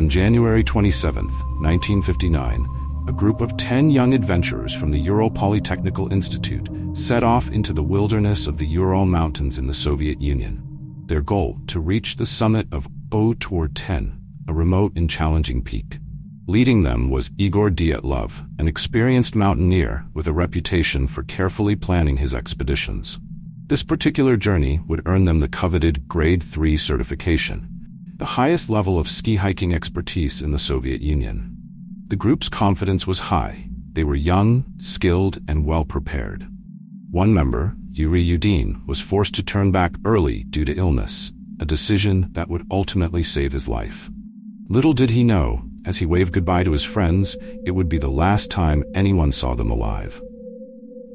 On January 27, 1959, a group of 10 young adventurers from the Ural Polytechnical Institute set off into the wilderness of the Ural Mountains in the Soviet Union. Their goal, to reach the summit of O-10, a remote and challenging peak. Leading them was Igor Dyatlov, an experienced mountaineer with a reputation for carefully planning his expeditions. This particular journey would earn them the coveted Grade 3 certification, the highest level of ski hiking expertise in the Soviet Union. The group's confidence was high. They were young, skilled, and well-prepared. One member, Yuri Yudin, was forced to turn back early due to illness, a decision that would ultimately save his life. Little did he know, as he waved goodbye to his friends, it would be the last time anyone saw them alive.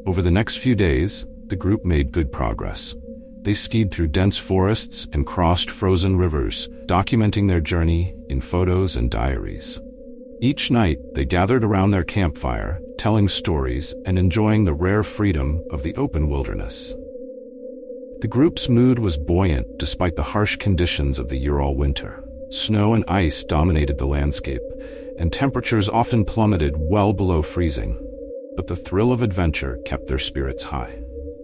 Over the next few days, the group made good progress. They skied through dense forests and crossed frozen rivers, documenting their journey in photos and diaries. Each night, they gathered around their campfire, telling stories and enjoying the rare freedom of the open wilderness. The group's mood was buoyant despite the harsh conditions of the Ural winter. Snow and ice dominated the landscape, and temperatures often plummeted well below freezing. But the thrill of adventure kept their spirits high.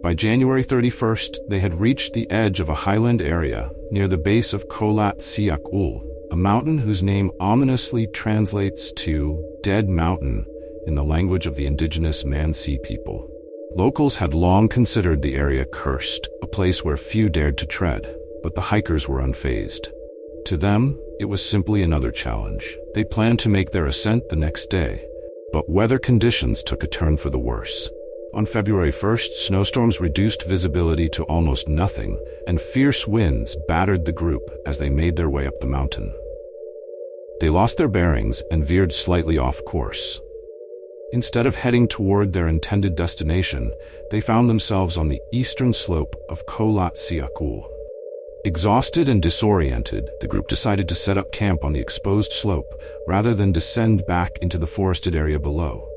By January 31st, they had reached the edge of a highland area near the base of Kholat Siak Ul, a mountain whose name ominously translates to Dead Mountain in the language of the indigenous Mansi people. Locals had long considered the area cursed, a place where few dared to tread, but the hikers were unfazed. To them, it was simply another challenge. They planned to make their ascent the next day, but weather conditions took a turn for the worse. On February 1st, snowstorms reduced visibility to almost nothing, and fierce winds battered the group as they made their way up the mountain. They lost their bearings and veered slightly off course. Instead of heading toward their intended destination, they found themselves on the eastern slope of Kholat Siak Ul. Exhausted and disoriented, the group decided to set up camp on the exposed slope rather than descend back into the forested area below.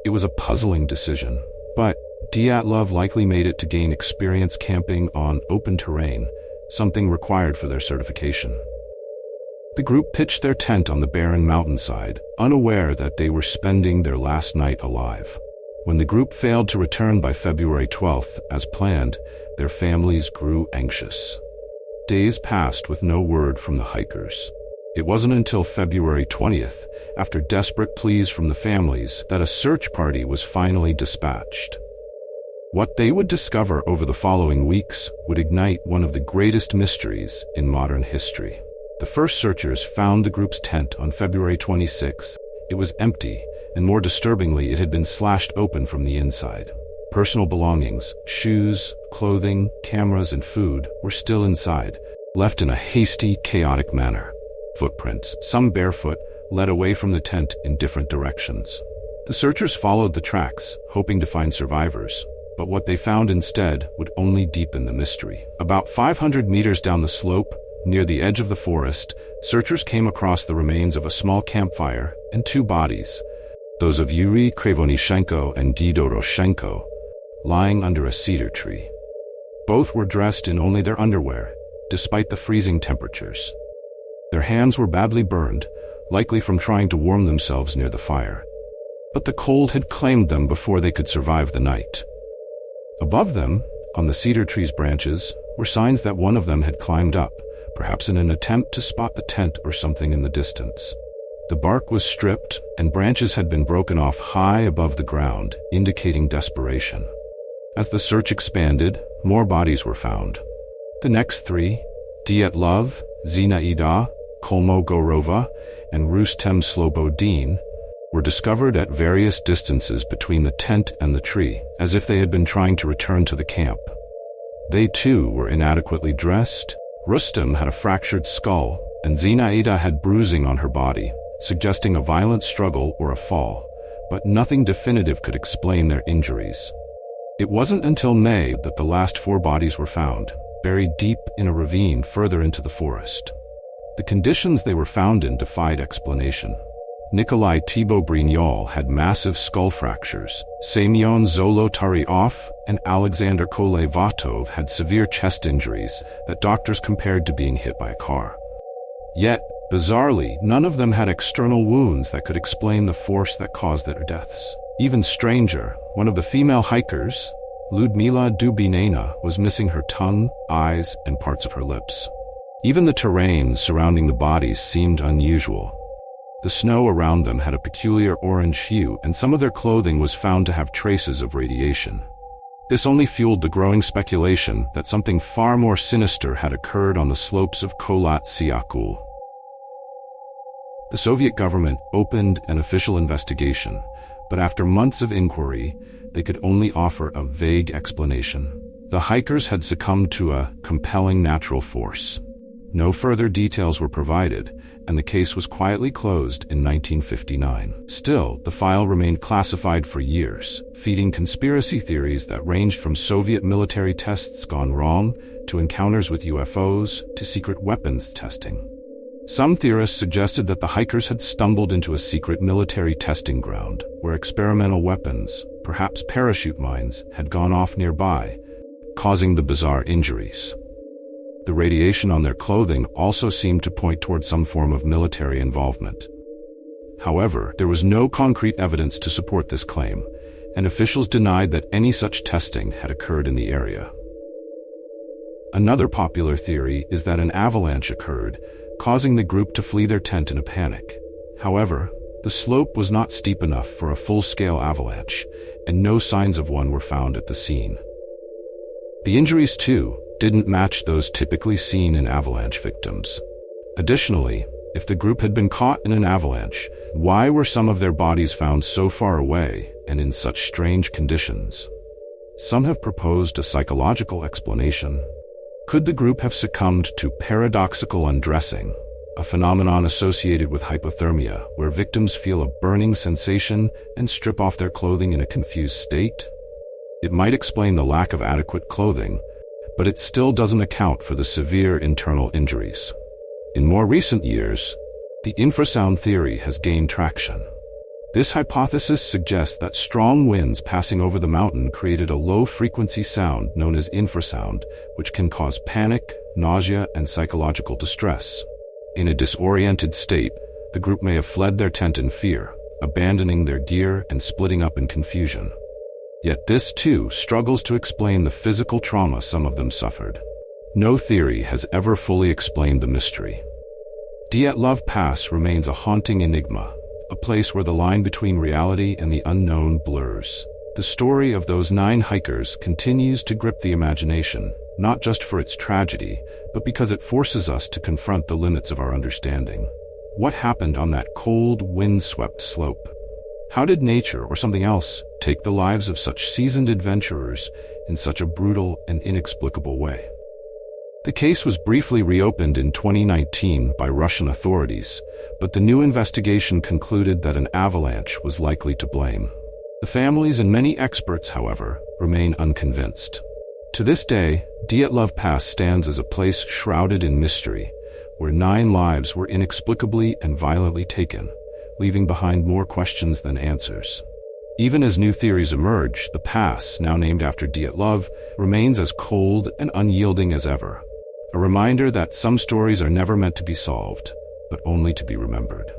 It was a puzzling decision, but Dyatlov likely made it to gain experience camping on open terrain, something required for their certification. The group pitched their tent on the barren mountainside, unaware that they were spending their last night alive. When the group failed to return by February 12th, as planned, their families grew anxious. Days passed with no word from the hikers. It wasn't until February 20th, after desperate pleas from the families, that a search party was finally dispatched. What they would discover over the following weeks would ignite one of the greatest mysteries in modern history. The first searchers found the group's tent on February 26th. It was empty, and more disturbingly, it had been slashed open from the inside. Personal belongings, shoes, clothing, cameras, and food were still inside, left in a hasty, chaotic manner. Footprints, some barefoot, led away from the tent in different directions. The searchers followed the tracks, hoping to find survivors, but what they found instead would only deepen the mystery. About 500 meters down the slope, near the edge of the forest, searchers came across the remains of a small campfire and two bodies, those of Yuri Krevonishenko and Guido Roshenko, lying under a cedar tree. Both were dressed in only their underwear, despite the freezing temperatures. Their hands were badly burned, likely from trying to warm themselves near the fire. But the cold had claimed them before they could survive the night. Above them, on the cedar tree's branches, were signs that one of them had climbed up, perhaps in an attempt to spot the tent or something in the distance. The bark was stripped, and branches had been broken off high above the ground, indicating desperation. As the search expanded, more bodies were found. The next three, Dyatlov, Zinaida, Kolmogorova, and Rustem Slobodin, were discovered at various distances between the tent and the tree, as if they had been trying to return to the camp. They too were inadequately dressed. Rustem had a fractured skull, and Zinaida had bruising on her body, suggesting a violent struggle or a fall, but nothing definitive could explain their injuries. It wasn't until May that the last four bodies were found, buried deep in a ravine further into the forest. The conditions they were found in defied explanation. Nikolai Thibault-Brignol had massive skull fractures, Semyon Zolotaryov and Alexander Kolevatov had severe chest injuries that doctors compared to being hit by a car. Yet, Bizarrely, none of them had external wounds that could explain the force that caused their deaths. Even stranger, one of the female hikers, Ludmila Dubinina, was missing her tongue, eyes, and parts of her lips. Even the terrain surrounding the bodies seemed unusual. The snow around them had a peculiar orange hue, and some of their clothing was found to have traces of radiation. This only fueled the growing speculation that something far more sinister had occurred on the slopes of Kholat Syakul. The Soviet government opened an official investigation, but after months of inquiry, they could only offer a vague explanation. The hikers had succumbed to a compelling natural force. No further details were provided, and the case was quietly closed in 1959. Still, the file remained classified for years, feeding conspiracy theories that ranged from Soviet military tests gone wrong, to encounters with UFOs, to secret weapons testing. Some theorists suggested that the hikers had stumbled into a secret military testing ground, where experimental weapons, perhaps parachute mines, had gone off nearby, causing the bizarre injuries. The radiation on their clothing also seemed to point toward some form of military involvement. However, there was no concrete evidence to support this claim, and officials denied that any such testing had occurred in the area. Another popular theory is that an avalanche occurred, causing the group to flee their tent in a panic. However, the slope was not steep enough for a full-scale avalanche, and no signs of one were found at the scene. The injuries, too, didn't match those typically seen in avalanche victims. Additionally, if the group had been caught in an avalanche, why were some of their bodies found so far away and in such strange conditions? Some have proposed a psychological explanation. Could the group have succumbed to paradoxical undressing, a phenomenon associated with hypothermia, where victims feel a burning sensation and strip off their clothing in a confused state? It might explain the lack of adequate clothing, but it still doesn't account for the severe internal injuries. In more recent years, the infrasound theory has gained traction. This hypothesis suggests that strong winds passing over the mountain created a low-frequency sound known as infrasound, which can cause panic, nausea, and psychological distress. In a disoriented state, the group may have fled their tent in fear, abandoning their gear and splitting up in confusion. Yet this, too, struggles to explain the physical trauma some of them suffered. No theory has ever fully explained the mystery. Dyatlov Pass remains a haunting enigma, a place where the line between reality and the unknown blurs. The story of those 9 hikers continues to grip the imagination, not just for its tragedy, but because it forces us to confront the limits of our understanding. What happened on that cold, wind-swept slope? How did nature, or something else, take the lives of such seasoned adventurers in such a brutal and inexplicable way? The case was briefly reopened in 2019 by Russian authorities, but the new investigation concluded that an avalanche was likely to blame. The families and many experts, however, remain unconvinced. To this day, Dyatlov Pass stands as a place shrouded in mystery, where 9 lives were inexplicably and violently taken, leaving behind more questions than answers. Even as new theories emerge, the pass, now named after Dyatlov, remains as cold and unyielding as ever. A reminder that some stories are never meant to be solved, but only to be remembered.